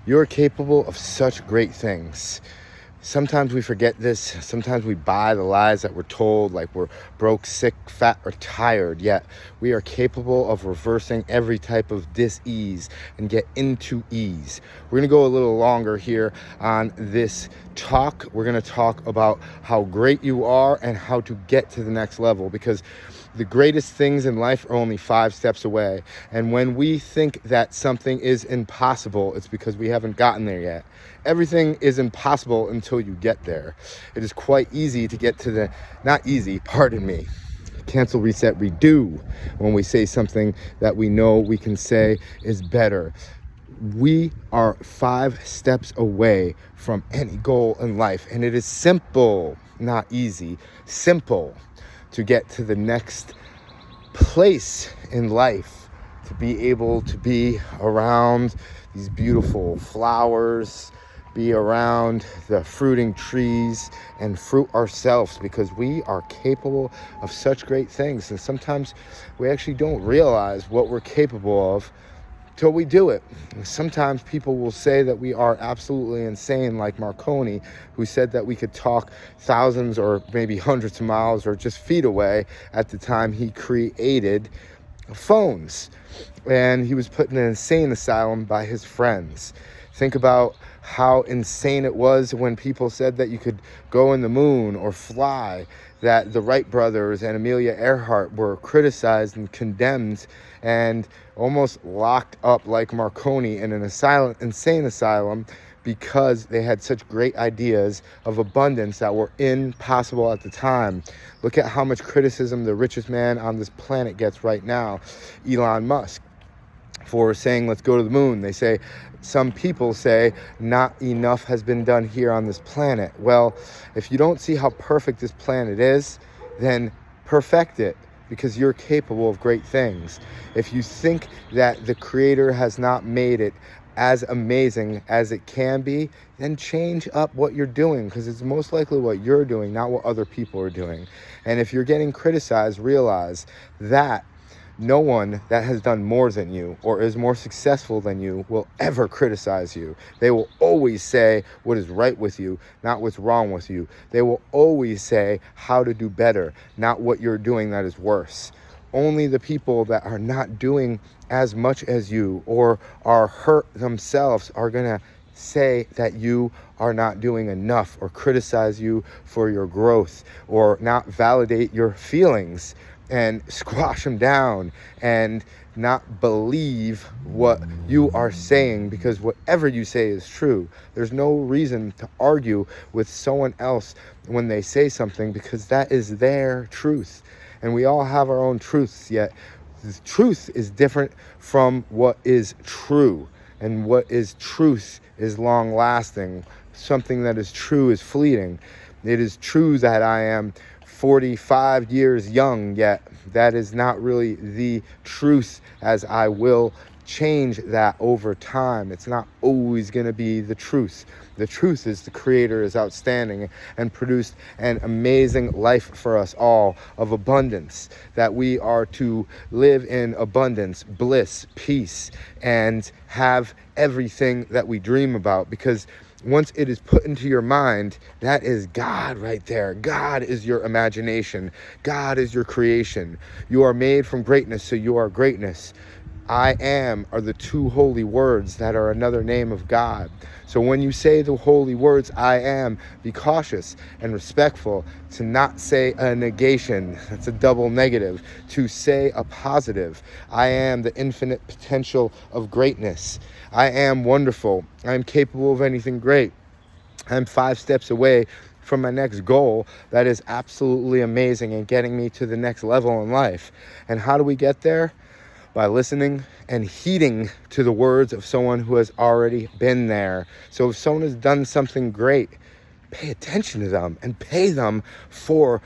You're capable of such great things. Sometimes we forget this. Sometimes we buy the lies that we're told, like we're broke, sick, fat, or tired. Yet we are capable of reversing every type of dis-ease and get into ease. We're going to go a little longer here on this talk. We're going to talk about how great you are and how to get to the next level, because the greatest things in life are only 5 steps away. And when we think that something is impossible, it's because we haven't gotten there yet. Everything is impossible until you get there. It is quite easy to get to the, not easy, pardon me, cancel, reset, redo, when we say something that we know we can say is better. We are 5 steps away from any goal in life, and it is simple, not easy, simple to get to the next place in life, to be able to be around these beautiful flowers, be around the fruiting trees and fruit ourselves, because we are capable of such great things. And sometimes we actually don't realize what we're capable of till we do it. Sometimes people will say that we are absolutely insane, like Marconi, who said that we could talk thousands or maybe hundreds of miles or just feet away at the time he created phones. And he was put in an insane asylum by his friends. Think about how insane it was when people said that you could go in the moon or fly, that the Wright brothers and Amelia Earhart were criticized and condemned and almost locked up like Marconi in an insane asylum, because they had such great ideas of abundance that were impossible at the time. Look at how much criticism the richest man on this planet gets right now, Elon Musk, for saying let's go to the moon. They say, some people say, not enough has been done here on this planet. Well, if you don't see how perfect this planet is, then perfect it, because you're capable of great things. If you think that the Creator has not made it as amazing as it can be, then change up what you're doing, because it's most likely what you're doing, not what other people are doing. And if you're getting criticized, realize that no one that has done more than you or is more successful than you will ever criticize you. They will always say what is right with you, not what's wrong with you. They will always say how to do better, not what you're doing that is worse. Only the people that are not doing as much as you or are hurt themselves are going to say that you are not doing enough, or criticize you for your growth, or not validate your feelings and squash them down and not believe what you are saying, because whatever you say is true. There's no reason to argue with someone else when they say something, because that is their truth. And we all have our own truths, yet the truth is different from what is true. And what is truth is long lasting. Something that is true is fleeting. It is true that I am 45 years young, yet that is not really the truth, as I will change that over time. It's not always going to be the truth. The truth is the Creator is outstanding and produced an amazing life for us all of abundance, that we are to live in abundance, bliss, peace, and have everything that we dream about, because once it is put into your mind, that is God right there. God is your imagination. God is your creation. You are made from greatness, so you are greatness. I am are the 2 holy words that are another name of God. So when you say the holy words, I am, be cautious and respectful to not say a negation. That's a double negative. To say a positive. I am the infinite potential of greatness. I am wonderful. I am capable of anything great. I'm 5 steps away from my next goal that is absolutely amazing and getting me to the next level in life. And how do we get there? By listening and heeding to the words of someone who has already been there. So if someone has done something great, pay attention to them and pay them for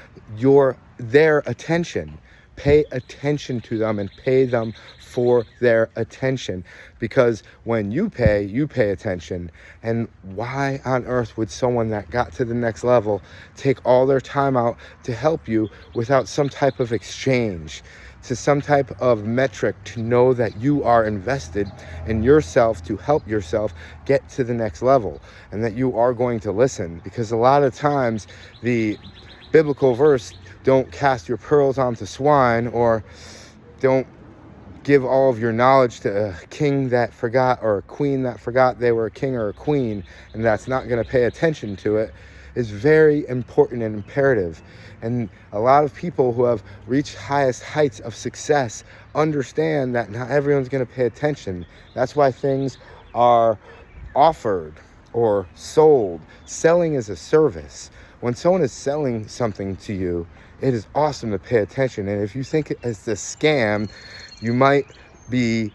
their attention. Pay attention to them and pay them for their attention, because when you pay attention. And why on earth would someone that got to the next level take all their time out to help you without some type of exchange? to some type of metric to know that you are invested in yourself to help yourself get to the next level, and that you are going to listen. Because a lot of times the biblical verse, don't cast your pearls onto swine, or don't give all of your knowledge to a king that forgot, or a queen that forgot they were a king or a queen, and that's not going to pay attention to it, is very important and imperative. And a lot of people who have reached highest heights of success understand that not everyone's going to pay attention. That's why things are offered or sold. Selling is a service. When someone is selling something to you, it is awesome to pay attention. And if you think it's a scam, you might be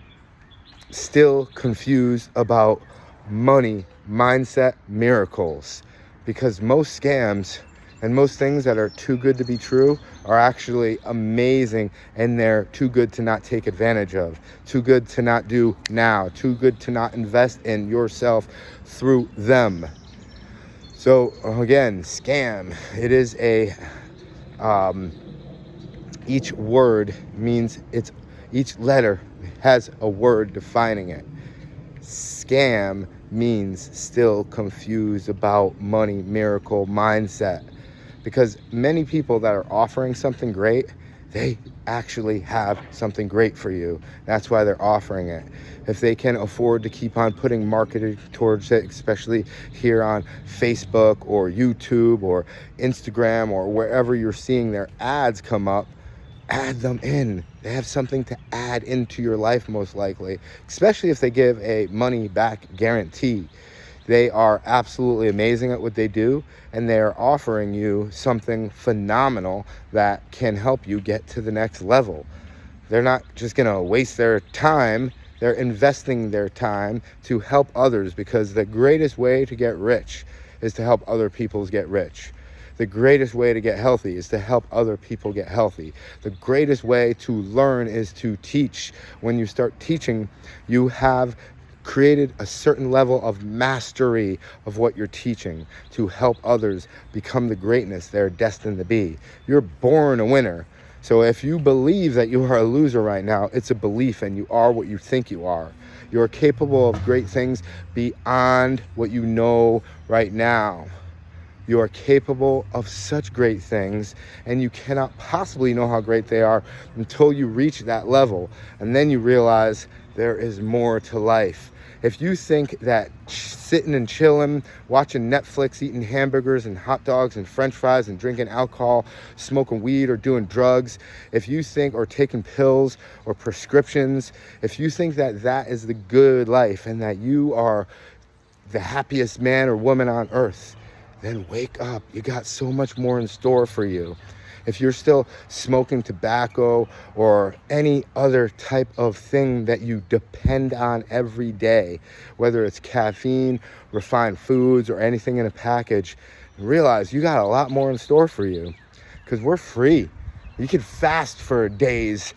still confused about money, mindset, miracles. Because most scams and most things that are too good to be true are actually amazing, and they're too good to not take advantage of, too good to not do now, too good to not invest in yourself through them. So again, scam, it is each word means each letter has a word defining it. Scam means still confused about money, miracle, mindset. Because many people that are offering something great, they actually have something great for you. That's why they're offering it. If they can afford to keep on putting marketing towards it, especially here on Facebook or YouTube or Instagram or wherever you're seeing their ads come up, add them in. They have something to add into your life, most likely, especially if they give a money back guarantee. They are absolutely amazing at what they do, and they are offering you something phenomenal that can help you get to the next level. They're not just going to waste their time. They're investing their time to help others, because the greatest way to get rich is to help other people get rich. The greatest way to get healthy is to help other people get healthy. The greatest way to learn is to teach. When you start teaching, you have created a certain level of mastery of what you're teaching to help others become the greatness they're destined to be. You're born a winner. So if you believe that you are a loser right now, it's a belief, and you are what you think you are. You're capable of great things beyond what you know right now. You are capable of such great things, and you cannot possibly know how great they are until you reach that level. And then you realize there is more to life. If you think that sitting and chilling, watching Netflix, eating hamburgers and hot dogs and french fries and drinking alcohol, smoking weed or doing drugs, if you think, or taking pills or prescriptions, if you think that that is the good life and that you are the happiest man or woman on earth, then wake up. You got so much more in store for you. If you're still smoking tobacco or any other type of thing that you depend on every day, whether it's caffeine, refined foods, or anything in a package, realize you got a lot more in store for you, because we're free. You can fast for days,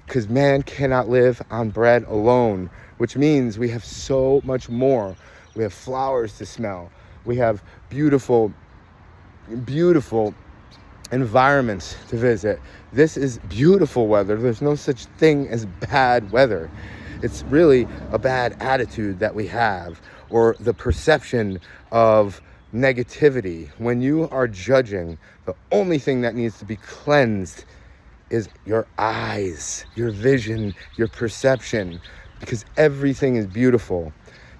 because man cannot live on bread alone, which means we have so much more. We have flowers to smell. We have beautiful, beautiful environments to visit. This is beautiful weather. There's no such thing as bad weather. It's really a bad attitude that we have, or the perception of negativity. When you are judging, the only thing that needs to be cleansed is your eyes, your vision, your perception, because everything is beautiful.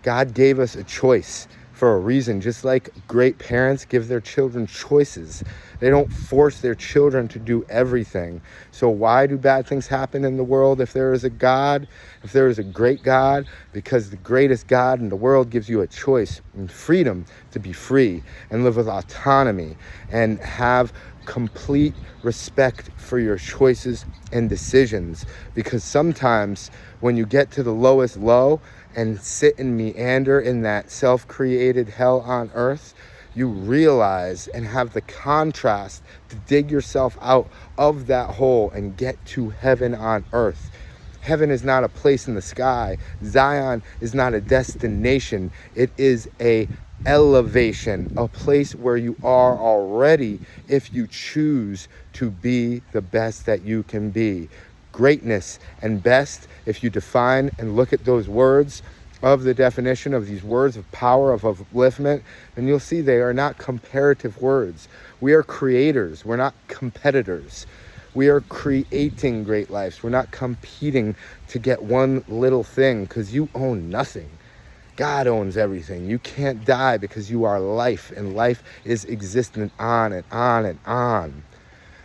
God gave us a choice for a reason. Just like great parents give their children choices, they don't force their children to do everything. So why do bad things happen in the world if there is a God, if there is a great God? Because the greatest God in the world gives you a choice and freedom to be free and live with autonomy and have complete respect for your choices and decisions. Because sometimes when you get to the lowest low and sit and meander in that self-created hell on earth, you realize and have the contrast to dig yourself out of that hole and get to heaven on earth. Heaven is not a place in the sky. Zion is not a destination. It is a elevation, a place where you are already if you choose to be the best that you can be. greatness and best, if you define and look at those words of the definition of these words of power, of upliftment, then you'll see they are not comparative words. We are creators. We're not competitors. We are creating great lives. We're not competing to get one little thing, because you own nothing. God owns everything. You can't die because you are life, and life is existent on and on and on.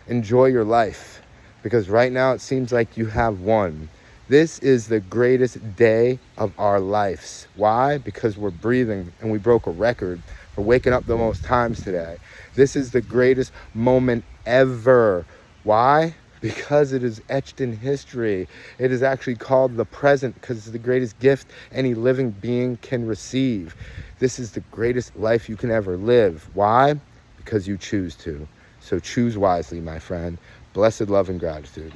Enjoy your life, because right now it seems like you have one. This is the greatest day of our lives. Why? Because we're breathing, and we broke a record for waking up the most times today. This is the greatest moment ever. Why? Because it is etched in history. It is actually called the present, because it's the greatest gift any living being can receive. This is the greatest life you can ever live. Why? Because you choose to. So choose wisely, my friend. Blessed love and gratitude.